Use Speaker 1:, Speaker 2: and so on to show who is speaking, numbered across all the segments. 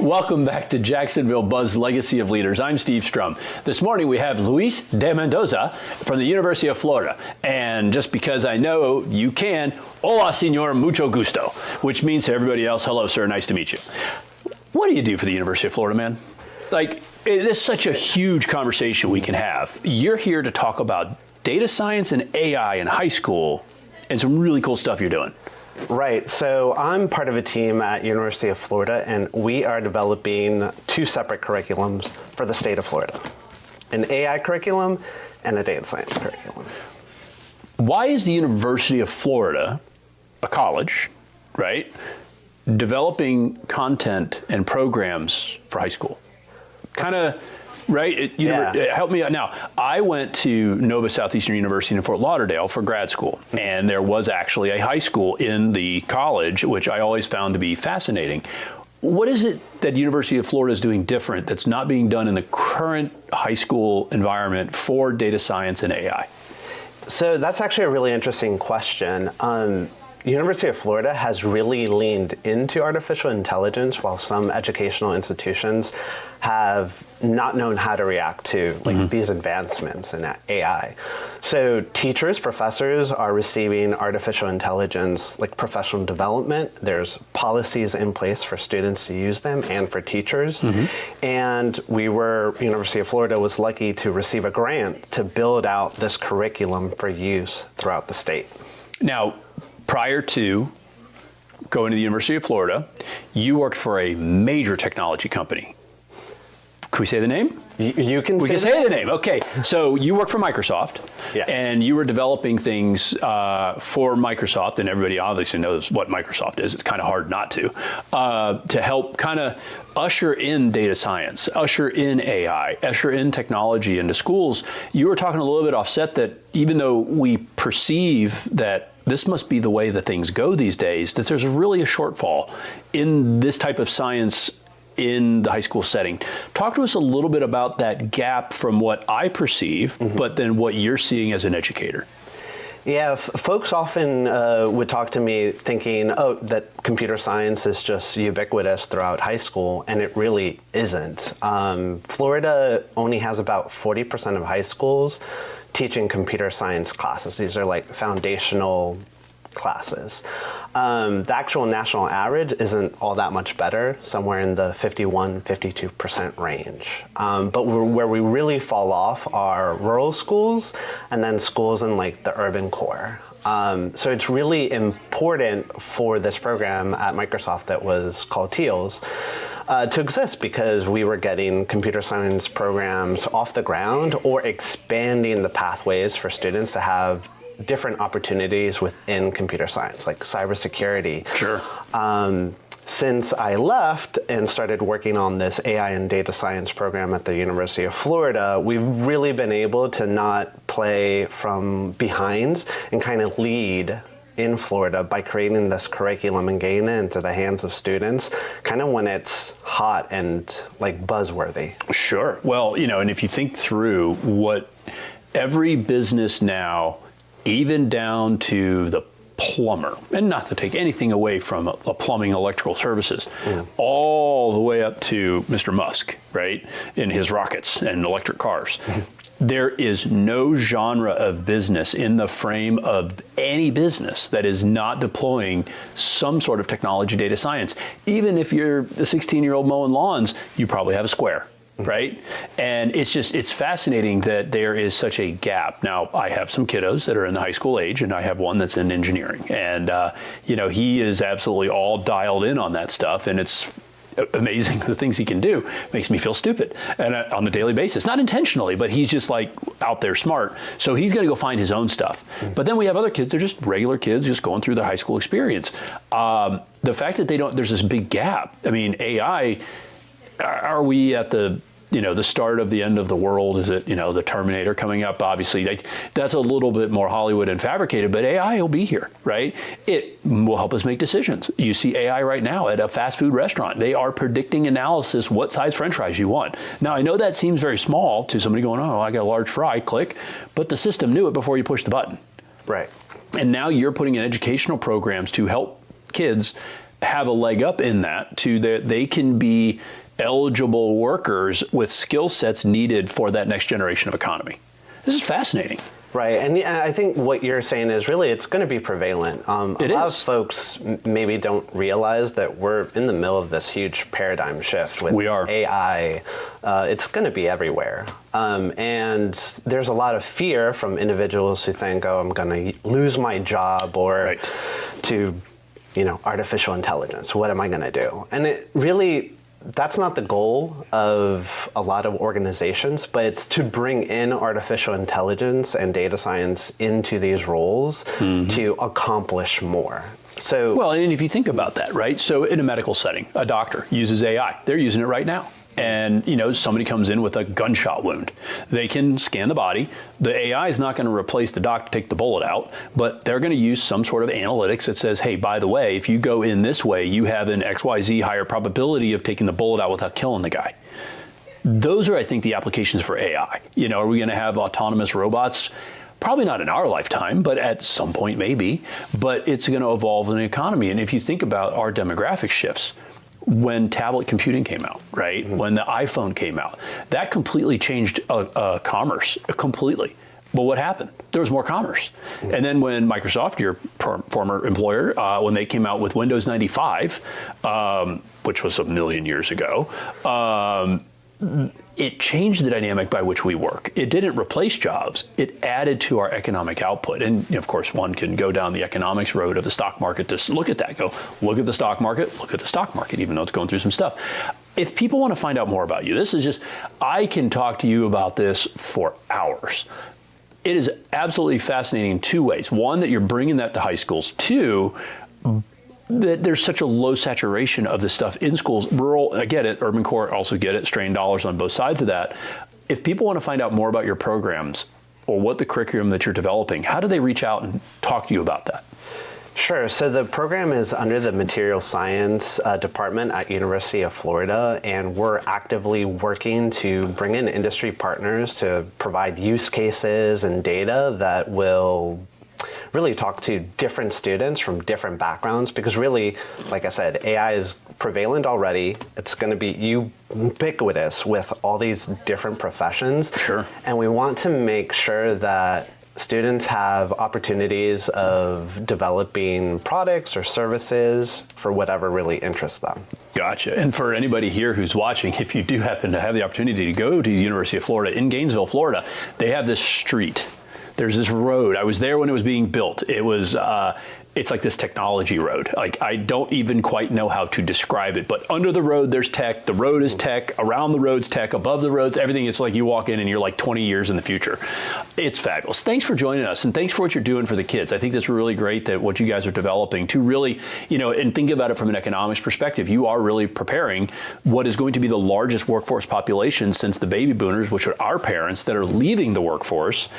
Speaker 1: Welcome back to Jacksonville Buzz Legacy of Leaders. I'm Steve Strum. This morning we have Luis DeMendoza from the University of Florida. And just because I know you can, hola, señor, mucho gusto, which means to everybody else, hello, sir, nice to meet you. What do you do for the University of Florida, man? Like, it's such a huge conversation we can have. You're here to talk about data science and AI in high school and some really cool stuff you're doing.
Speaker 2: Right, so I'm part of a team at University of Florida, and we are developing two separate curriculums for the state of Florida, an AI curriculum and a data science curriculum.
Speaker 1: Why is the University of Florida, a college, right, developing content and programs for high school? Kind of, right? Help me out. Now, I went to Nova Southeastern University in Fort Lauderdale for grad school, and there was actually a high school in the college, which I always found to be fascinating. What is it that University of Florida is doing different that's not being done in the current high school environment for data science and AI?
Speaker 2: So that's actually a really interesting question. University of Florida has really leaned into artificial intelligence, while some educational institutions have not known how to react to these advancements in AI. So teachers, professors are receiving artificial intelligence like professional development. There's policies in place for students to use them and for teachers. And University of Florida was lucky to receive a grant to build out this curriculum for use throughout the state.
Speaker 1: Now, prior to going to the University of Florida, you worked for a major technology company. Can we say the name?
Speaker 2: You can.
Speaker 1: We can say the name. Okay. So you work for Microsoft, and you were developing things for Microsoft, and everybody obviously knows what Microsoft is. It's kind of hard not to help kind of usher in data science, usher in AI, usher in technology into schools. You were talking a little bit offset that even though we perceive that this must be the way that things go these days, that there's really a shortfall in this type of science in the high school setting. Talk to us a little bit about that gap from what I perceive, but then what you're seeing as an educator.
Speaker 2: Yeah, folks often would talk to me thinking, oh, that computer science is just ubiquitous throughout high school, and it really isn't. Florida only has about 40% of high schools teaching computer science classes. These are like foundational classes. The actual national average isn't all that much better, somewhere in the 51-52% range. But where we really fall off are rural schools and then schools in like the urban core. So it's really important for this program at Microsoft that was called TEALS to exist, because we were getting computer science programs off the ground or expanding the pathways for students to have different opportunities within computer science, like cybersecurity.
Speaker 1: Sure.
Speaker 2: Since I left and started working on this AI and data science program at the University of Florida, we've really been able to not play from behind and kind of lead in Florida by creating this curriculum and getting it into the hands of students kind of when it's hot and like buzzworthy.
Speaker 1: Sure. Well, and if you think through what every business now, even down to the plumber, and not to take anything away from a plumbing electrical services, all the way up to Mr. Musk, right, in his rockets and electric cars. There is no genre of business in the frame of any business that is not deploying some sort of technology data science. Even if you're a 16-year-old mowing lawns, you probably have a square. Right? And it's fascinating that there is such a gap. Now, I have some kiddos that are in the high school age, and I have one that's in engineering. And, he is absolutely all dialed in on that stuff. And it's amazing the things he can do. Makes me feel stupid and on a daily basis. Not intentionally, but he's just like out there smart. So he's going to go find his own stuff. But then we have other kids, they're just regular kids just going through their high school experience. The fact that there's this big gap. I mean, AI, are we at the start of the end of the world? Is it, the Terminator coming up? Obviously, that's a little bit more Hollywood and fabricated, but AI will be here, right? It will help us make decisions. You see AI right now at a fast food restaurant. They are predicting analysis what size French fries you want. Now, I know that seems very small to somebody going, oh, I got a large fry, click, but the system knew it before you pushed the button.
Speaker 2: Right.
Speaker 1: And now you're putting in educational programs to help kids have a leg up in that to that they can be eligible workers with skill sets needed for that next generation of economy. This is fascinating.
Speaker 2: Right, and I think what you're saying is really it's going to be prevalent. A lot of folks maybe don't realize that we're in the middle of this huge paradigm shift with AI. It's going to be everywhere. And there's a lot of fear from individuals who think, oh, I'm going to lose my job or to, artificial intelligence. What am I going to do? And it really, that's not the goal of a lot of organizations, but it's to bring in artificial intelligence and data science into these roles to accomplish more. So,
Speaker 1: well, and if you think about that, right? So in a medical setting, a doctor uses AI. They're using it right now. And, somebody comes in with a gunshot wound. They can scan the body. The AI is not going to replace the doc to take the bullet out, but they're going to use some sort of analytics that says, hey, by the way, if you go in this way, you have an XYZ higher probability of taking the bullet out without killing the guy. Those are, I think, the applications for AI. Are we going to have autonomous robots? Probably not in our lifetime, but at some point maybe. But it's going to evolve in the economy. And if you think about our demographic shifts, when tablet computing came out, right? When the iPhone came out, that completely changed commerce, completely. But what happened? There was more commerce. And then when Microsoft, your former employer, when they came out with Windows 95, which was a million years ago, it changed the dynamic by which we work. It didn't replace jobs. It added to our economic output. And of course, one can go down the economics road of the stock market to look at that. Go, look at the stock market, even though it's going through some stuff. If people want to find out more about you, I can talk to you about this for hours. It is absolutely fascinating in two ways. One, that you're bringing that to high schools. Two, that there's such a low saturation of this stuff in schools. Rural, I get it. Urban core, also get it. Strain dollars on both sides of that. If people want to find out more about your programs or what the curriculum that you're developing, how do they reach out and talk to you about that?
Speaker 2: Sure. So the program is under the material science department at University of Florida, and we're actively working to bring in industry partners to provide use cases and data that will really talk to different students from different backgrounds, because really, like I said, AI is prevalent already. It's going to be ubiquitous with all these different professions.
Speaker 1: Sure.
Speaker 2: And we want to make sure that students have opportunities of developing products or services for whatever really interests them.
Speaker 1: Gotcha. And for anybody here who's watching, if you do happen to have the opportunity to go to the University of Florida in Gainesville, Florida, they have this street. There's this road. I was there when it was being built. It was, it's like this technology road. Like, I don't even quite know how to describe it, but under the road, there's tech. The road is tech. Around the road's tech. Above the roads, everything is like you walk in and you're like 20 years in the future. It's fabulous. Thanks for joining us, and thanks for what you're doing for the kids. I think that's really great that what you guys are developing to really, and think about it from an economics perspective. You are really preparing what is going to be the largest workforce population since the baby boomers, which are our parents that are leaving the workforce.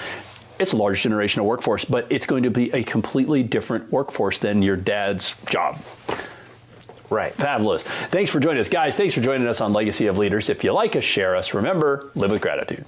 Speaker 1: It's a large generational workforce, but it's going to be a completely different workforce than your dad's job.
Speaker 2: Right.
Speaker 1: Fabulous. Thanks for joining us. Guys, thanks for joining us on Legacy of Leaders. If you like us, share us. Remember, live with gratitude.